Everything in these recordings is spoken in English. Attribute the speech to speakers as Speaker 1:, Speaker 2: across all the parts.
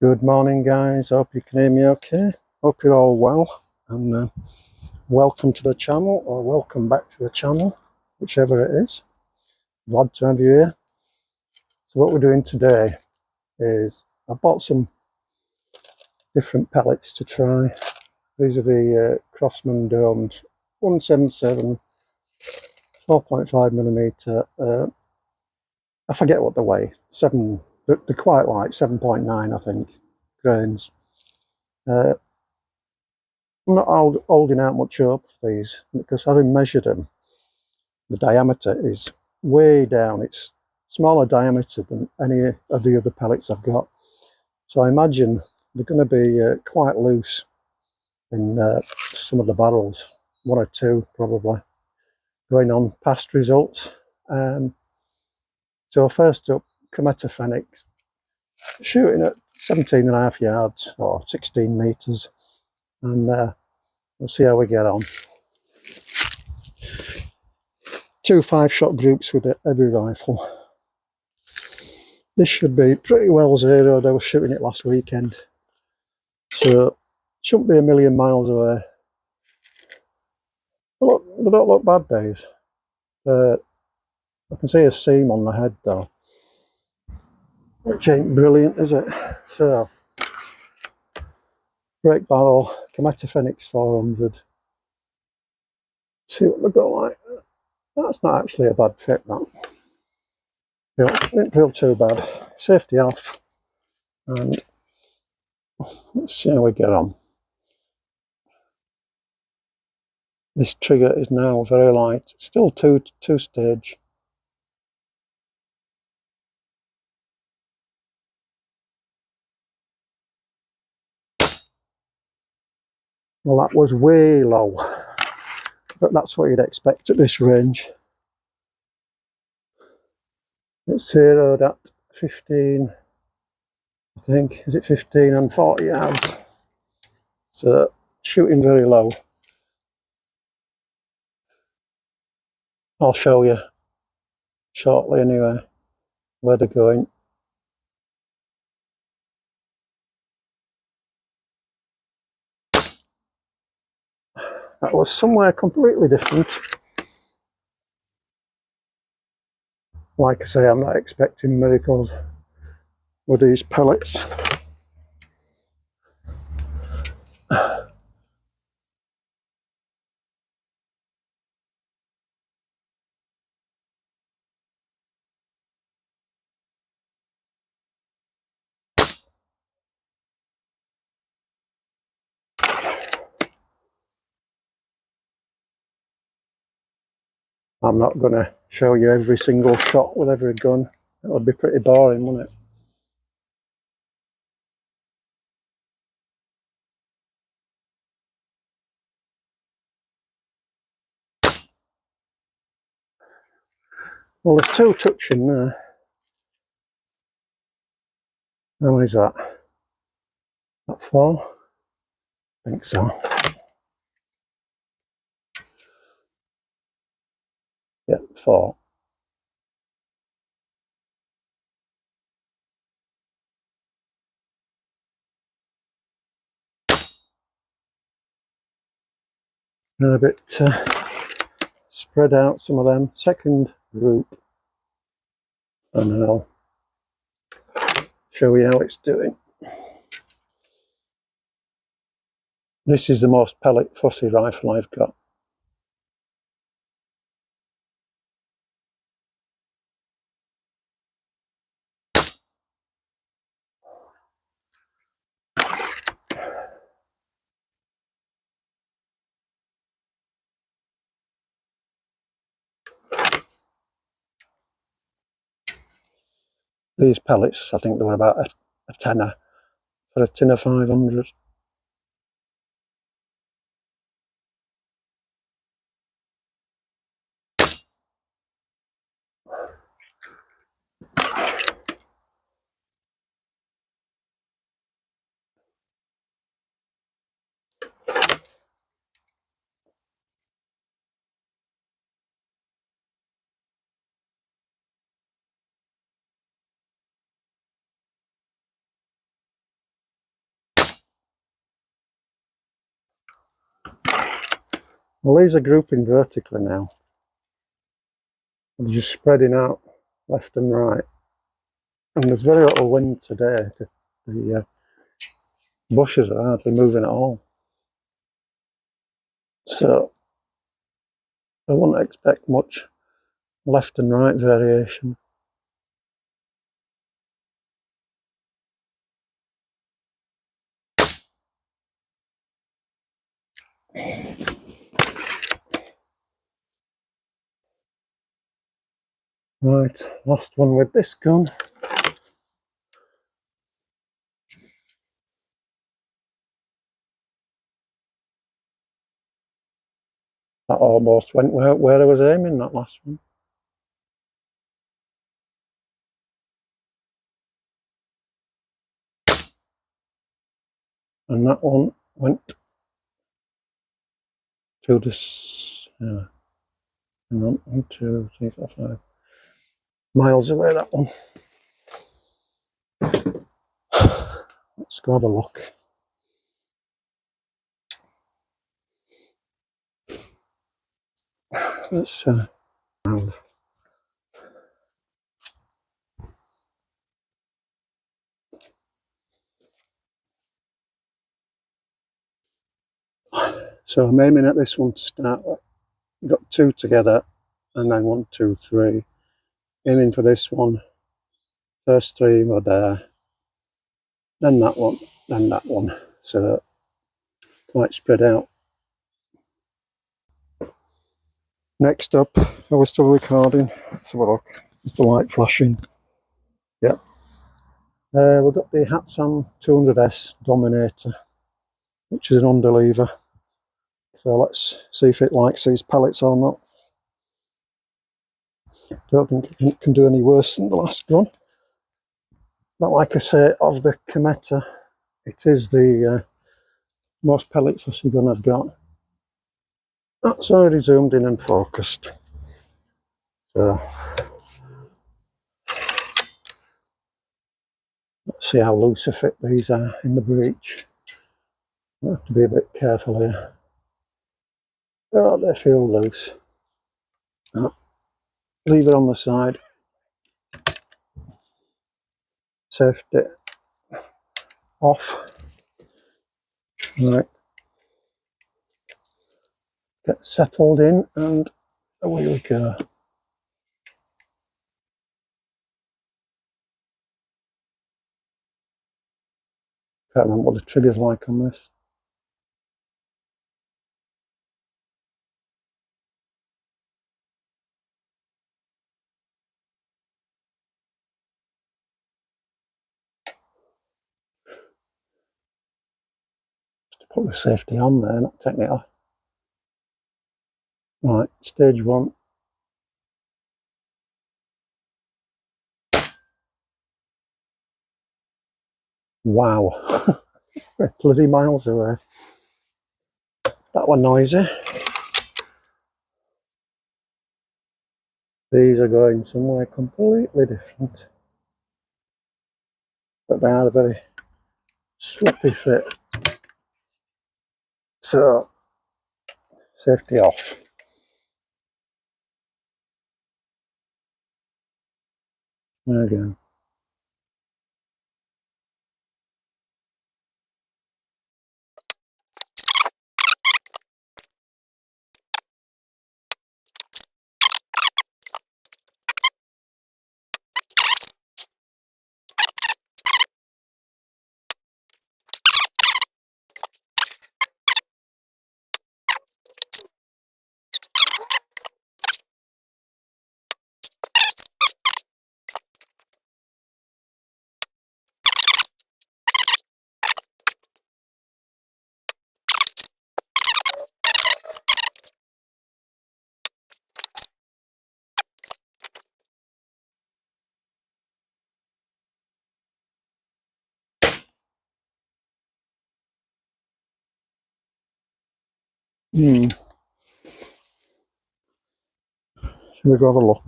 Speaker 1: Good morning, guys. Hope you can hear me okay. Hope you're all well, and welcome to the channel, or welcome back to the channel, whichever it is. Glad to have you here. So what we're doing today is I bought some different pellets to try. These are the Crosman domed 177 4.5mm. I forget what they weigh. They're quite light, 7.9 I think grains. I'm not holding out much hope for these, because having measured them, the diameter is way down. It's smaller diameter than any of the other pellets I've got. So I imagine they're going to be quite loose in some of the barrels, one or two probably, going on past results. So first up, Cometa Fenix, shooting at 17.5 yards or 16 metres, and we'll see how we get on. 2 5-shot groups with every rifle. This should be pretty well zeroed. I was shooting it last weekend, so shouldn't be a million miles away. They don't look bad, these. I can see a seam on the head though, which ain't brilliant, is it? So, brake barrel, Cometa Fenix 400. See what they go like. That's not actually a bad fit, that. Didn't feel too bad. Safety off, and let's see how we get on. This trigger is now very light, still two stage. Well, that was way low, but that's what you'd expect at this range. It's zeroed at 15, I think. Is it 15 and 40 yards? So shooting very low. I'll show you shortly anyway where they're going. That was somewhere completely different. Like I say, I'm not expecting miracles with these pellets. I'm not going to show you every single shot with every gun. That would be pretty boring, wouldn't it? Well, there's two touching there. How many is that? That 4? I think so. Yeah, 4. And a bit spread out, some of them. Second group, and I'll show you how it's doing. This is the most pellet fussy rifle I've got. These pellets, I think they were about a tenner for a tin of 500. Well, these are grouping vertically now. They're just spreading out left and right. And there's very little wind today. The bushes are hardly moving at all. So I wouldn't expect much left and right variation. Right, last one with this gun. That almost went where I was aiming, that last one. And that one went to this, hang on, 1, 2, 3, 4, 5 miles away, that one. Let's go have a look. Let's so I'm aiming at this one to start with. We've got 2 together, and then 1, 2, 3. Aiming for this one. First 3 were there. Then that one, then that one. So quite spread out. Next up, are we still recording? Let's have a look. Is the light flashing? Yep. We've got the Hatsan 200S Dominator, which is an underlever. So let's see if it likes these pellets or not. Don't think it can do any worse than the last gun. But like I say, of the Kmeta, it is the most pellet fussy gun I've got. That's already zoomed in and focused. So let's see how loose a fit these are in the breech. I have to be a bit careful here. Oh, they feel loose. Oh, leave it on the side. Safety off. Right. Get settled in and away we go. Can't remember what the trigger's like on this. Just put the safety on there, not taking it off. Right, stage 1. Wow. We're bloody miles away. That one noisy. These are going somewhere completely different. But they are a very swappy fit. So, safety off. There we go. Should we go have a look?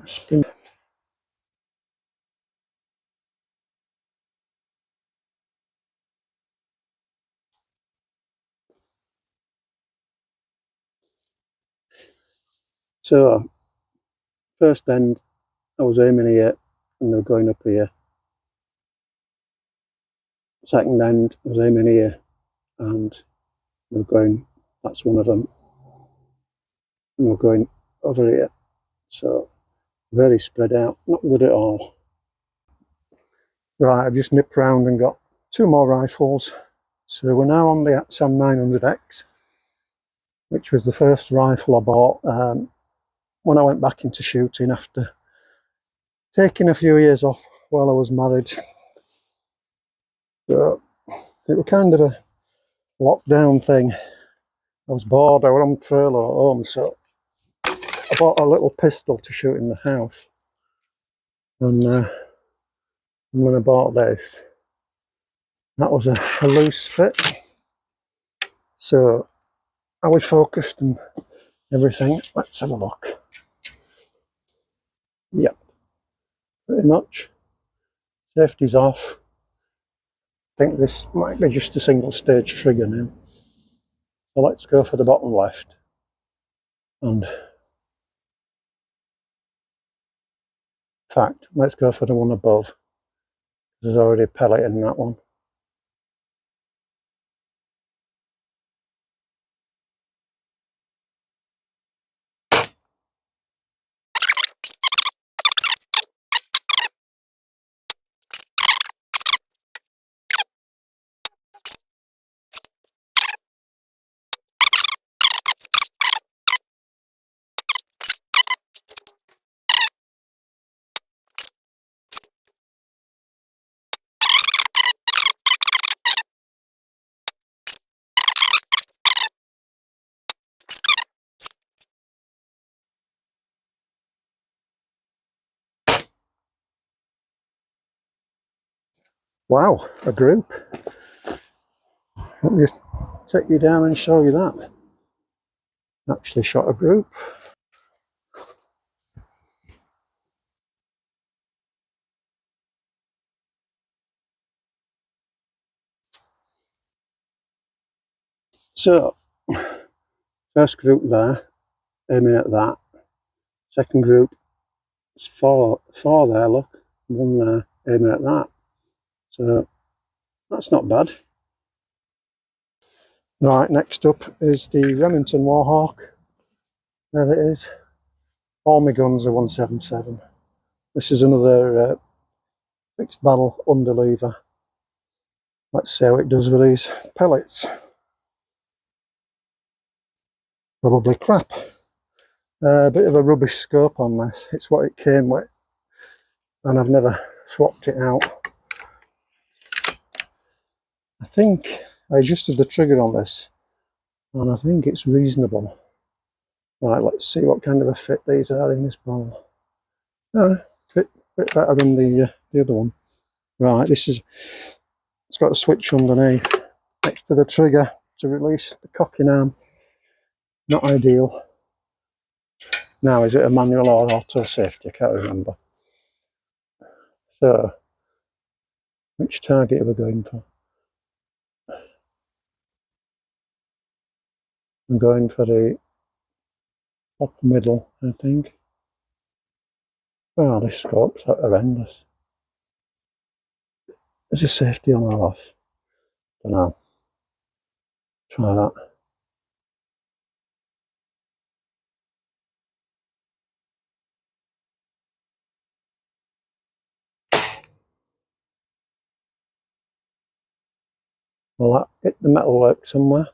Speaker 1: Spin. So first end I was aiming here and they were going up here. Second end I was aiming here and they were going, that's one of them, and we're going over here. So very spread out, not good at all. Right, I've just nipped round and got two more rifles. So we're now on the Axam 900X, which was the first rifle I bought when I went back into shooting after taking a few years off while I was married. So it was kind of a lockdown thing. I was bored, I was on furlough at home, so I bought a little pistol to shoot in the house. And when I bought this, that was a loose fit. So I was focused and everything. Let's have a look. Yep, pretty much. Safety's off. I think this might be just a single stage trigger now. So let's go for the bottom left. And in fact, let's go for the one above. There's already a pellet in that one. Wow, a group. Let me take you down and show you that. Actually shot a group. So, first group there, aiming at that. Second group, it's four there, look. One there, aiming at that. So, that's not bad. Right, next up is the Remington Warhawk. There it is. All my guns are 177. This is another fixed barrel underlever. Let's see how it does with these pellets. Probably crap. A bit of a rubbish scope on this. It's what it came with, and I've never swapped it out. I think I adjusted the trigger on this, and I think it's reasonable. Right, let's see what kind of a fit these are in this barrel. Bit better than the other one. Right, this is, it's got a switch underneath next to the trigger to release the cocking arm. Not ideal. Now, is it a manual or auto safety? I can't remember. So, which target are we going for? I'm going for the upper middle, I think. Oh, this scope's horrendous. Is the safety on or off? Don't know. Try that. Will that hit the metalwork somewhere?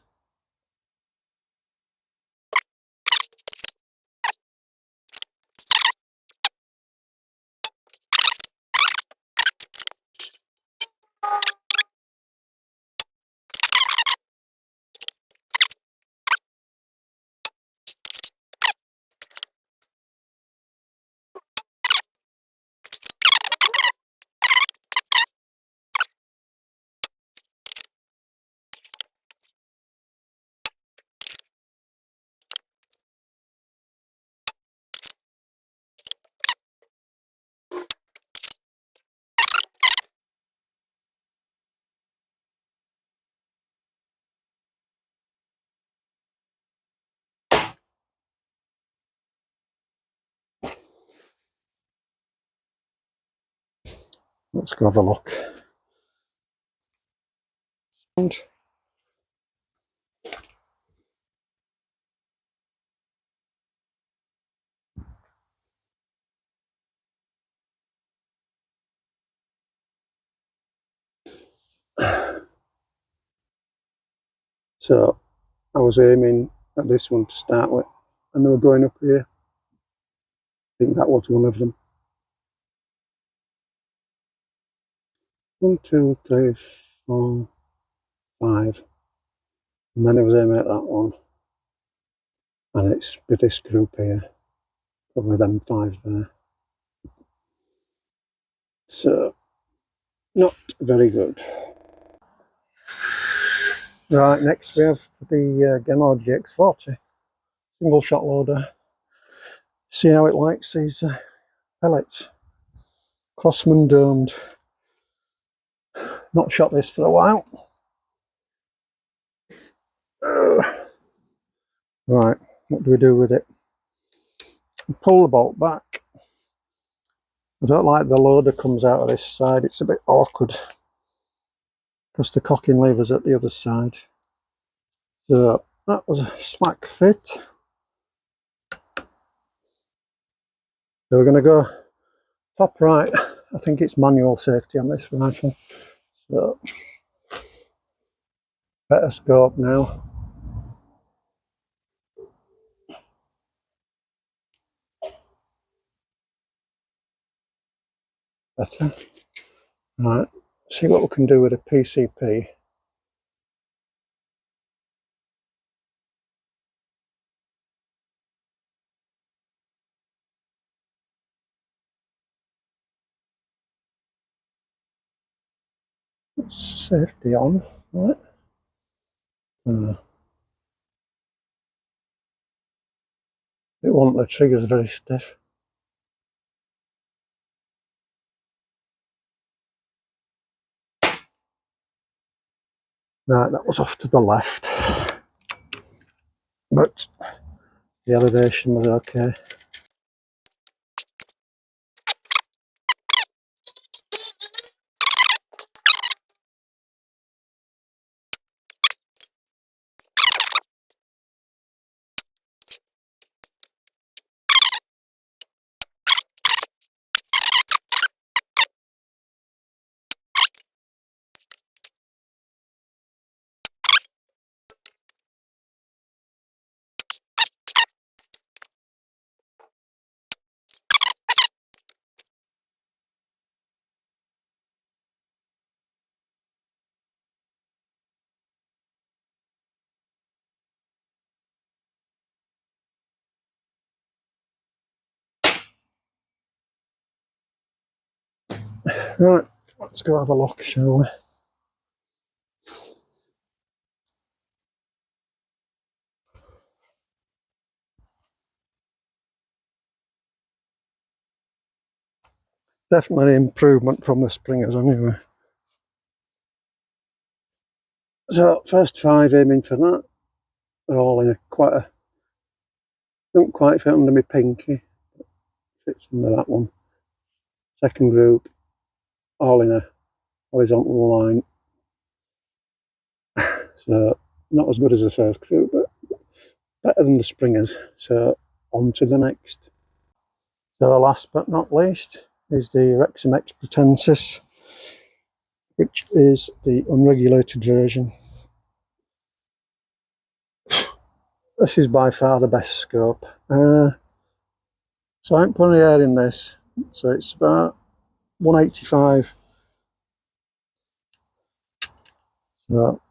Speaker 1: Let's go have a look. And so I was aiming at this one to start with, and they were going up here. I think that was one of them. 1, 2, 3, 4, 5. And then I was aiming at that one. And it's with this group here. Probably them 5 there. So, not very good. Right, next we have the Gamo GX40. Single shot loader. See how it likes these pellets. Crosman domed. Not shot this for a while. Right, what do we do with it? Pull the bolt back. I don't like the loader comes out of this side, it's a bit awkward because the cocking lever's at the other side. So that was a smack fit. So we're going to go top right. I think it's manual safety on this rifle. So better scope now. Better. Right, see what we can do with a PCP. Safety on, right? It won't, the trigger's very stiff. Right, that was off to the left. But the elevation was okay. Right, let's go have a look, shall we? Definitely improvement from the Springers anyway. So first 5 aiming for that. They're all in a quite a, don't quite fit under my pinky. Fits under that one. Second group, all in a horizontal line. So not as good as the first group, but better than the Springers. So on to the next. So last but not least is the Reximex Pretensis, which is the unregulated version. This is by far the best scope. So I ain't putting any air in this, so it's about 185. So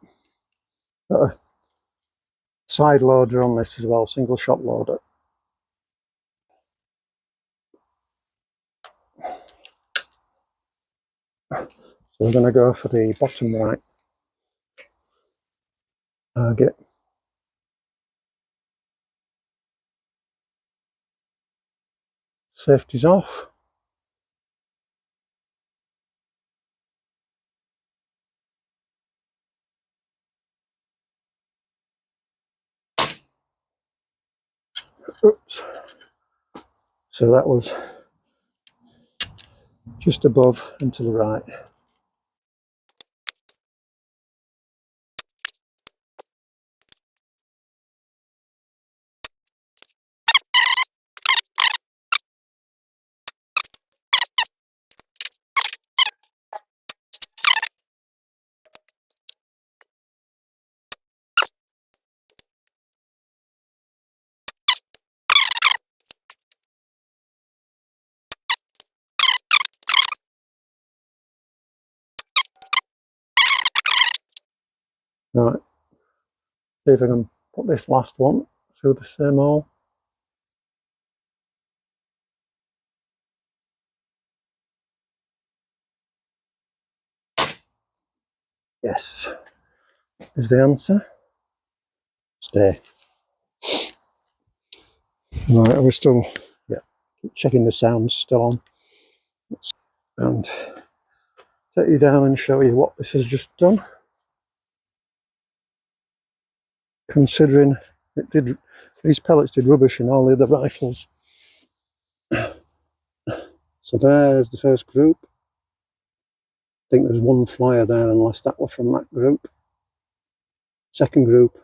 Speaker 1: got a side loader on this as well, single shot loader. So we're going to go for the bottom right target. Safety's off. Oops. So that was just above and to the right. Right, see if I can put this last one through the same hole. Yes, is the answer. Stay. Right, are we still, yeah, checking the sound's still on. And take you down and show you what this has just done. Considering it did, these pellets did rubbish in all the other rifles. So there's the first group. I think there's one flyer there, unless that was from that group. Second group,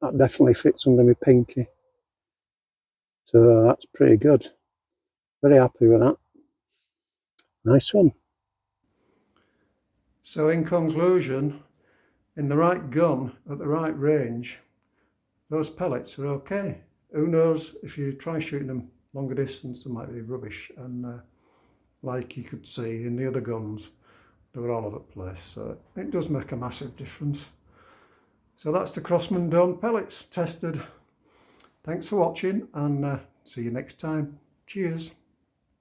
Speaker 1: that definitely fits under my pinky. So that's pretty good. Very happy with that. Nice one. So in conclusion, in the right gun, at the right range, those pellets are okay. Who knows, if you try shooting them longer distance, they might be rubbish. And like you could see in the other guns, they were all over the place. So it does make a massive difference. So that's the Crosman done, pellets tested. Thanks for watching, and see you next time. Cheers.